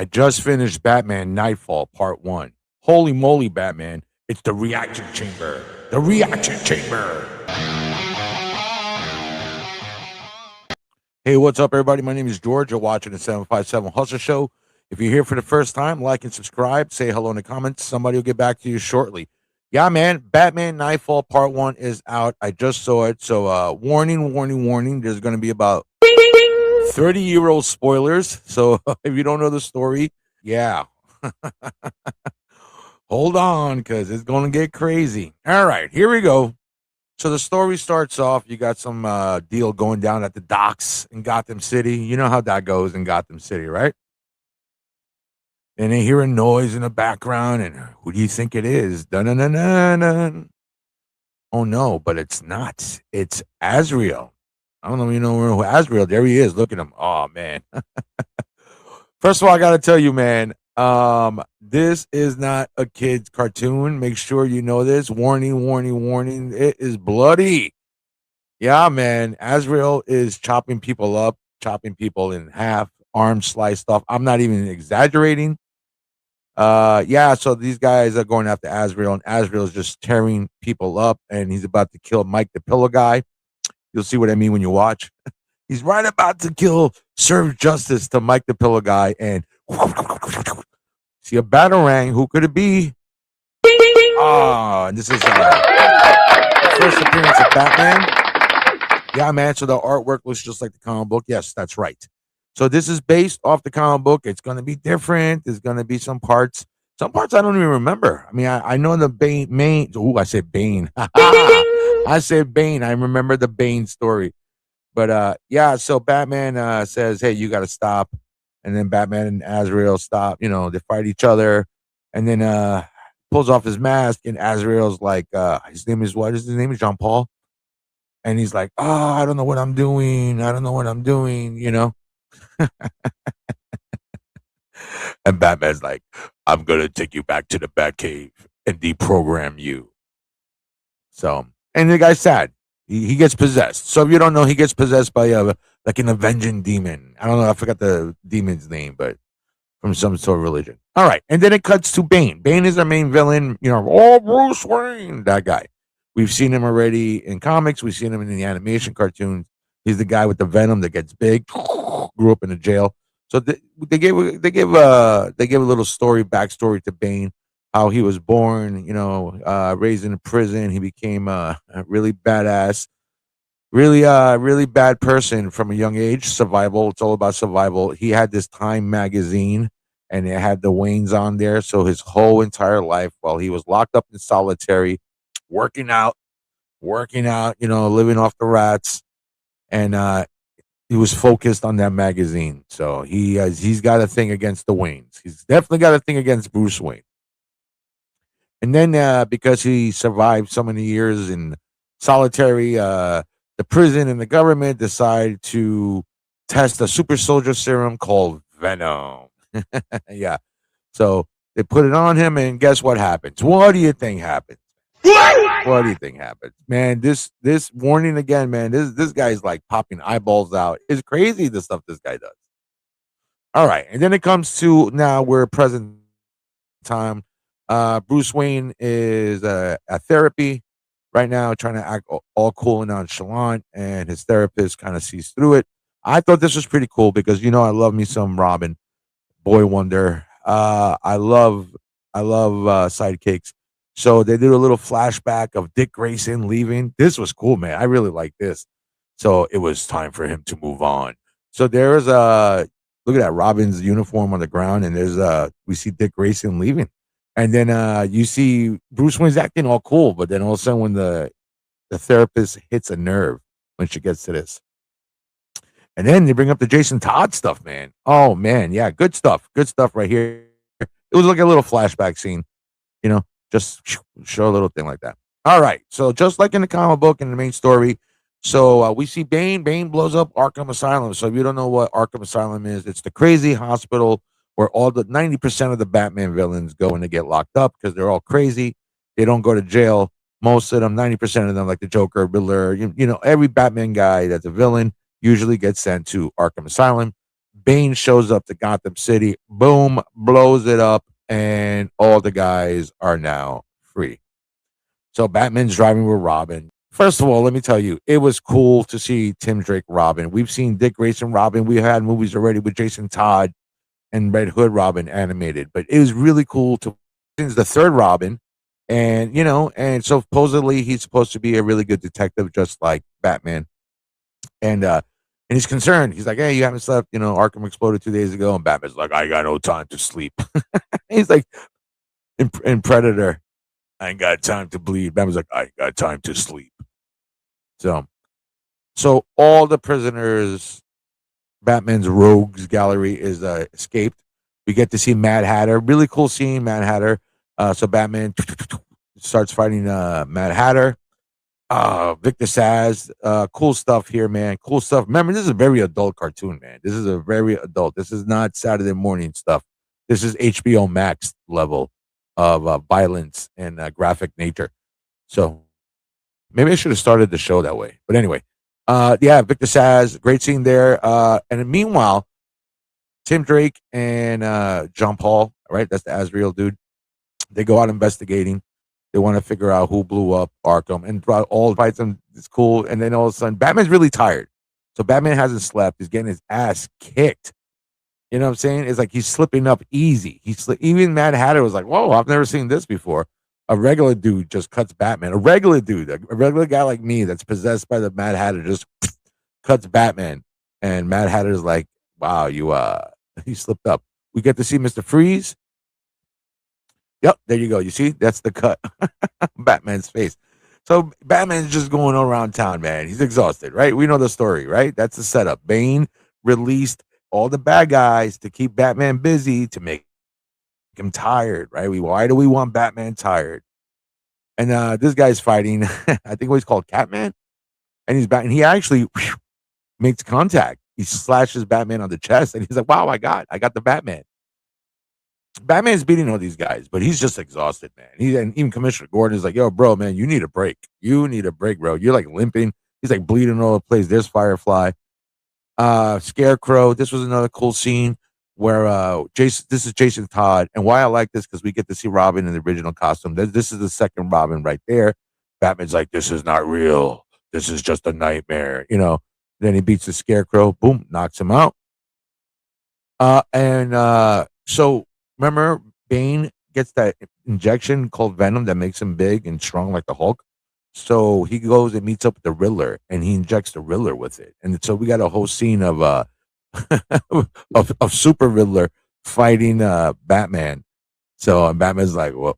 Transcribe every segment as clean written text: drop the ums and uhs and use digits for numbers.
I just finished Batman Nightfall Part One. Holy moly, Batman. It's the reaction chamber. The reaction chamber. Hey, what's up, everybody? My name is George. You're watching the 757 Hustle Show. If you're here for the first time, like and subscribe. Say hello in the comments. Somebody will get back to you shortly. Yeah, man. Batman Nightfall Part 1 is out. I just saw it. So, warning, warning, warning. There's going to be about 30-year-old spoilers. So, if you don't know the story, yeah. Hold on, because it's going to get crazy. All right, here we go. So the story starts off. You got some deal going down at the docks in Gotham City. You know how that goes in Gotham City, right? And they hear a noise in the background, and who do you think it is? Dun-dun-dun-dun-dun. Oh no, but it's not. It's Azrael. I don't know if you know who Azrael. There he is. Look at him. Oh man. First of all, I got to tell you, man. This is not a kid's cartoon. Make sure you know this. Warning, warning, warning. It is bloody. Yeah, man. Azrael is chopping people up, chopping people in half, arms sliced off. I'm not even exaggerating. Yeah, so these guys are going after Azrael, and Azrael is just tearing people up, and he's about to kill Mike the Pillow Guy. You'll see what I mean when you watch. He's right about to serve justice to Mike the Pillow Guy, and see a batarang. Who could it be? And this is first appearance of Batman. Yeah, man. So the artwork looks just like the comic book. Yes, that's right. So this is based off the comic book. It's going to be different. There's going to be some parts. Some parts I don't even remember. I mean, I know the Bane. I said Bane. I said Bane. I remember the Bane story. But yeah. So Batman says, "Hey, you got to stop." And then Batman and Azrael stop. You know, they fight each other, and then pulls off his mask, and Azrael's like, his name is what? His name is Jean Paul, and he's like, "Oh, I don't know what I'm doing. I don't know what I'm doing." You know. And Batman's like, "I'm gonna take you back to the Batcave and deprogram you." So, and the guy's sad. He gets possessed. So if you don't know, he gets possessed by like an avenging demon. I don't know. I forgot the demon's name, but from some sort of religion. All right, and then it cuts to Bane. Bane is our main villain. You know, oh, Bruce Wayne, that guy. We've seen him already in comics. We've seen him in the animation cartoons. He's the guy with the venom that gets big. Grew up in a jail. So they gave a little backstory to Bane, how he was born. You know, raised in a prison. He became a really badass, really bad person from a young age. Survival. It's all about survival. He had this Time magazine, and it had the Waynes on there. So his whole entire life, while he was locked up in solitary, working out, you know, living off the rats, and he was focused on that magazine. So he's got a thing against the Waynes. He's definitely got a thing against Bruce Wayne. And then because he survived so many years in solitary, the prison and the government decide to test a super soldier serum called Venom. Yeah. So they put it on him, and guess what happens? What do you think happens? What do you think happens? Man, this warning again, man. This guy's like popping eyeballs out. It's crazy the stuff this guy does. All right. And then it comes to now we're present time. Bruce Wayne is at therapy right now, trying to act all cool and nonchalant, and his therapist kind of sees through it. I thought this was pretty cool because you know I love me some Robin, Boy Wonder. I love sidekicks. So they did a little flashback of Dick Grayson leaving. This was cool, man. I really like this. So it was time for him to move on. So there's look at that Robin's uniform on the ground, and there's we see Dick Grayson leaving. And then you see Bruce Wayne's acting all cool, but then all of a sudden when the therapist hits a nerve when she gets to this. And then they bring up the Jason Todd stuff, man. Oh man, yeah, good stuff. Good stuff right here. It was like a little flashback scene, you know, just show a little thing like that. All right. So just like in the comic book and the main story, so we see Bane. Bane blows up Arkham Asylum. So if you don't know what Arkham Asylum is, it's the crazy hospital where all the 90% of the Batman villains go and they get locked up because they're all crazy. They don't go to jail. Most of them, 90% of them, like the Joker, Riddler, you know, every Batman guy that's a villain usually gets sent to Arkham Asylum. Bane shows up to Gotham City, boom, blows it up, and all the guys are now free. So Batman's driving with Robin. First of all, let me tell you, it was cool to see Tim Drake Robin. We've seen Dick Grayson Robin. We had movies already with Jason Todd and Red Hood Robin animated, but it was really cool to. It's the third Robin, and and supposedly he's supposed to be a really good detective, just like Batman. And he's concerned. He's like, "Hey, you haven't slept. Arkham exploded 2 days ago." And Batman's like, "I got no time to sleep." He's like, in Predator, "I ain't got time to bleed." Batman's like, "I ain't got time to sleep." So, so all the prisoners, Batman's rogues gallery is escaped. We get to see Mad Hatter. Really cool scene, Mad Hatter. So Batman starts fighting Mad Hatter. Victor Saz, cool stuff here, man. Cool stuff. Remember, this is a very adult cartoon, man. This is a very adult. This is not Saturday morning stuff. This is HBO Max level of violence and graphic nature. So maybe I should have started the show that way. But anyway, yeah, Victor Saz, great scene there. And then meanwhile, Tim Drake and John Paul, right? That's the Azrael dude. They go out investigating. They want to figure out who blew up Arkham and throughout all fights. And it's cool. And then all of a sudden, Batman's really tired. So Batman hasn't slept. He's getting his ass kicked. You know what I'm saying? It's like he's slipping up easy. Even Mad Hatter was like, "Whoa, I've never seen this before." A regular dude just cuts Batman. A regular dude, a regular guy like me that's possessed by the Mad Hatter just cuts Batman. And Mad Hatter's like, "Wow, you he slipped up." We get to see Mr. Freeze. Yep, there you go. You see, that's the cut. Batman's face. So Batman's just going around town, man. He's exhausted, right? We know the story, right? That's the setup. Bane released all the bad guys to keep Batman busy to make him tired, right? Why do we want Batman tired? And this guy's fighting. I think what he's called Catman, and he's back, and he actually makes contact. He slashes Batman on the chest, and he's like, "Wow, I got the Batman." Batman's beating all these guys, but he's just exhausted, man. And even Commissioner Gordon is like, "Yo, bro, man, you need a break. You need a break, bro. You're like limping." He's like bleeding all over the place. There's Firefly. Scarecrow. This was another cool scene where Jason. This is Jason Todd, and why I like this because we get to see Robin in the original costume. This is the second Robin right there. Batman's like, "This is not real. This is just a nightmare," Then he beats the Scarecrow. Boom, knocks him out. So remember, Bane gets that injection called Venom that makes him big and strong like the Hulk. So he goes and meets up with the Riddler, and he injects the Riddler with it. And so we got a whole scene of of Super Riddler fighting Batman. So Batman's like, "Well,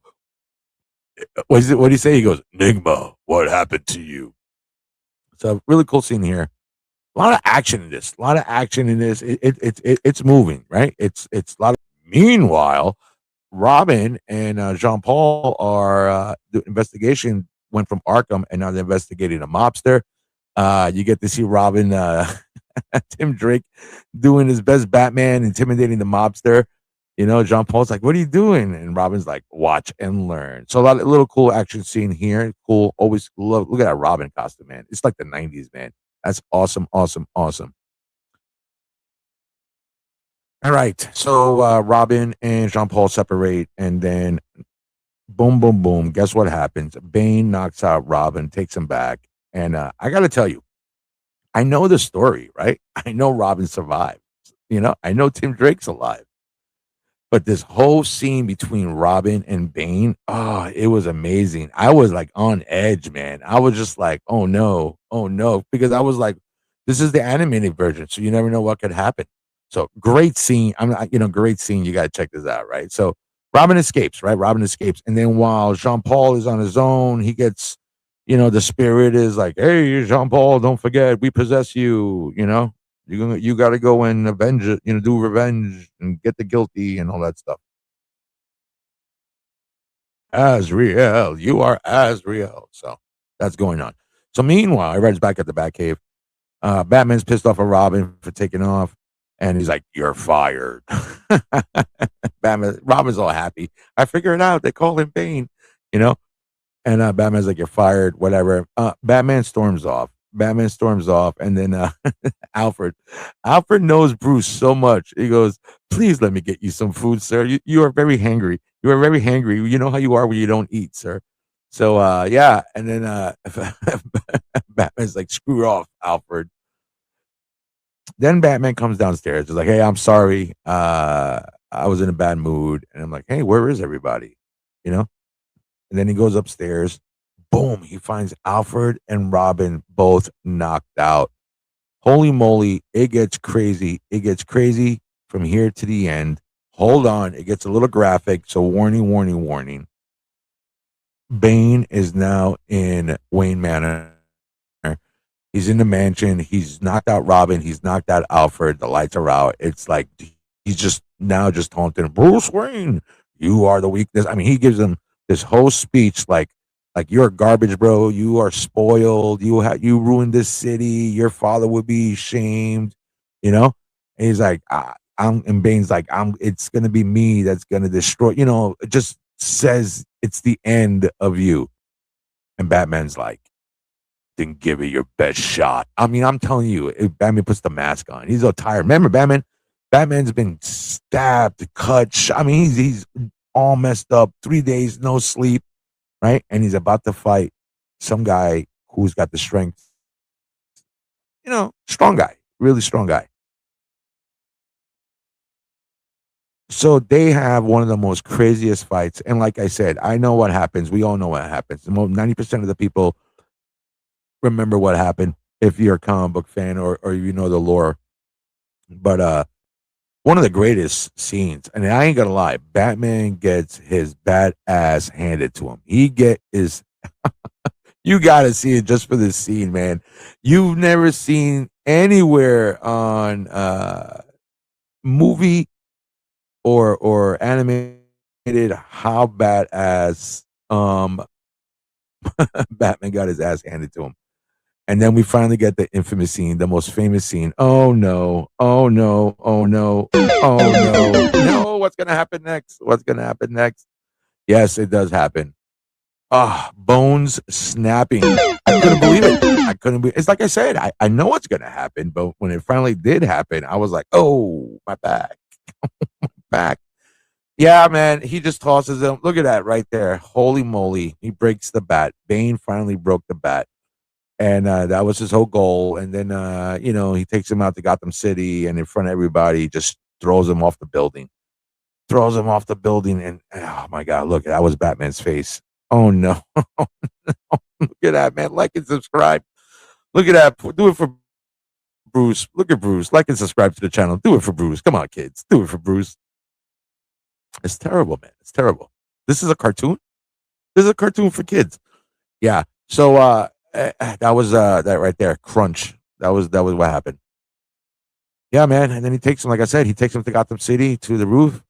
what do you say?" He goes, "Nigma, what happened to you?" So really cool scene here. A lot of action in this. A lot of action in this. It's moving, right? It's a lot. Meanwhile, Robin and Jean Paul are the investigation went from Arkham, and now they're investigating a mobster. You get to see Robin, Tim Drake, doing his best Batman, intimidating the mobster. Jean Paul's like, "What are you doing?" And Robin's like, "Watch and learn." So a little cool action scene here. Cool. Always love. Look at that Robin costume, man. It's like the '90s, man. That's awesome, awesome, awesome. All right. So Robin and Jean Paul separate, and then boom, boom, boom. Guess what happens? Bane knocks out Robin, takes him back. And I got to tell you, I know the story, right? I know Robin survived. I know Tim Drake's alive. But this whole scene between Robin and Bane, oh, it was amazing. I was like on edge, man. I was just like, oh no, because I was like, this is the animated version, so you never know what could happen. So great scene. Great scene. You got to check this out, right? So Robin escapes, right? Robin escapes, and then while Jean Paul is on his own, he gets, the spirit is like, "Hey, Jean Paul, don't forget, we possess you. You got to go and avenge it, do revenge and get the guilty and all that stuff." Azrael, you are Azrael. So that's going on. So meanwhile, everybody's back at the Batcave. Batman's pissed off at Robin for taking off, and he's like, "You're fired." Robin's all happy. I figured it out. They call him Bane, you know. And Batman's like, "You're fired." Whatever. Batman storms off. Batman storms off, and then Alfred. Alfred knows Bruce so much. He goes, "Please let me get you some food, sir. You are very hangry. You are very hangry. You know how you are when you don't eat, sir." So yeah, and then Batman's like, "Screw off, Alfred." Then Batman comes downstairs. He's like, "Hey, I'm sorry. I was in a bad mood." And I'm like, "Hey, where is everybody?" You know? And then he goes upstairs. Boom, he finds Alfred and Robin both knocked out. Holy moly, it gets crazy. It gets crazy from here to the end. Hold on, it gets a little graphic. So warning, warning, warning. Bane is now in Wayne Manor. He's in the mansion. He's knocked out Robin. He's knocked out Alfred. The lights are out. It's like he's just now just taunting Bruce Wayne. You are the weakness. I mean, he gives him this whole speech like you're garbage, bro. You are spoiled. You ruined this city. Your father would be shamed. You know. And he's like, I'm. And Bane's like, I'm. It's gonna be me that's gonna destroy. You know, it just says it's the end of you. And Batman's like, then give it your best shot. I mean, I'm telling you, if Batman puts the mask on, he's so tired. Remember, Batman? Batman's been stabbed, cut. I mean, he's all messed up. 3 days, no sleep, right? And he's about to fight some guy who's got the strength. You know, strong guy, really strong guy. So they have one of the most craziest fights. And like I said, I know what happens. We all know what happens. 90% of the people remember what happened if you're a comic book fan or you know the lore. But one of the greatest scenes, and I ain't gonna lie, Batman gets his bad ass handed to him. He get his you gotta see it just for this scene, man. You've never seen anywhere on movie or animated how badass Batman got his ass handed to him. And then we finally get the infamous scene, the most famous scene. Oh no, oh no, oh no, oh no, no, what's gonna happen next? What's gonna happen next? Yes, it does happen. Ah, bones snapping. I couldn't believe it. I couldn't believe it's like I said, I know what's gonna happen, but when it finally did happen, I was like, oh, my back. Back. Yeah, man. He just tosses him. Look at that right there. Holy moly. He breaks the bat. Bane finally broke the bat. And that was his whole goal. And then, he takes him out to Gotham City and in front of everybody, just throws him off the building. Throws him off the building. And oh my God, look, that was Batman's face. Oh no. Look at that, man. Like and subscribe. Look at that. Do it for Bruce. Look at Bruce. Like and subscribe to the channel. Do it for Bruce. Come on, kids. Do it for Bruce. It's terrible, man. It's terrible. This is a cartoon. This is a cartoon for kids. Yeah. So that was that right there. Crunch. That was what happened. Yeah, man. And then he takes him, like I said, he takes him to Gotham City to the roof,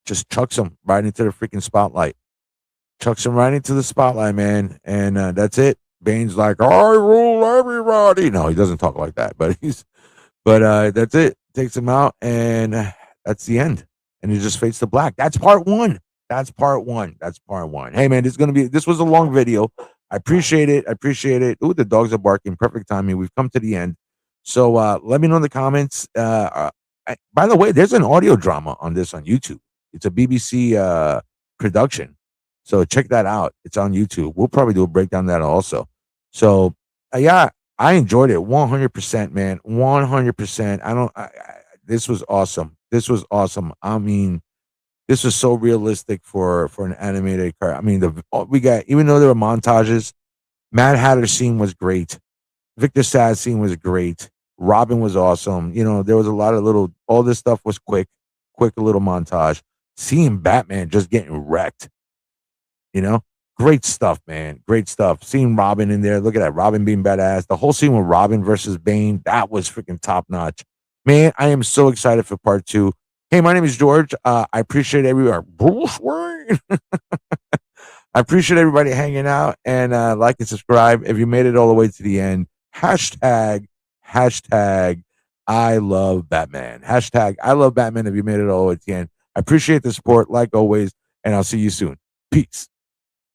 just chucks him right into the freaking spotlight. Chucks him right into the spotlight, man. And that's it. Bane's like, I rule everybody. No, he doesn't talk like that, but that's it. Takes him out, and that's the end. And he just fades to black. That's part one. That's part one. That's part one. Hey man, this was a long video. I appreciate it. I appreciate it. Ooh, the dogs are barking. Perfect timing. We've come to the end. So let me know in the comments. By the way, there's an audio drama on this on YouTube. It's a BBC production. So check that out. It's on YouTube. We'll probably do a breakdown of that also. So yeah, I enjoyed it 100%, man. 100%. This was awesome. This was awesome. I mean, this was so realistic for an animated car. I mean, we got, even though there were montages, Mad Hatter scene was great. Victor Sad scene was great. Robin was awesome. There was a lot of all this stuff was quick little montage. Seeing Batman just getting wrecked, great stuff, man. Great stuff. Seeing Robin in there. Look at that. Robin being badass. The whole scene with Robin versus Bane, that was freaking top notch. Man, I am so excited for part two. Hey, my name is George. I appreciate everyone. Bruce Wayne. I appreciate everybody hanging out and like and subscribe. If you made it all the way to the end, hashtag I love Batman. Hashtag I love Batman if you made it all the way to the end. I appreciate the support like always, and I'll see you soon. Peace.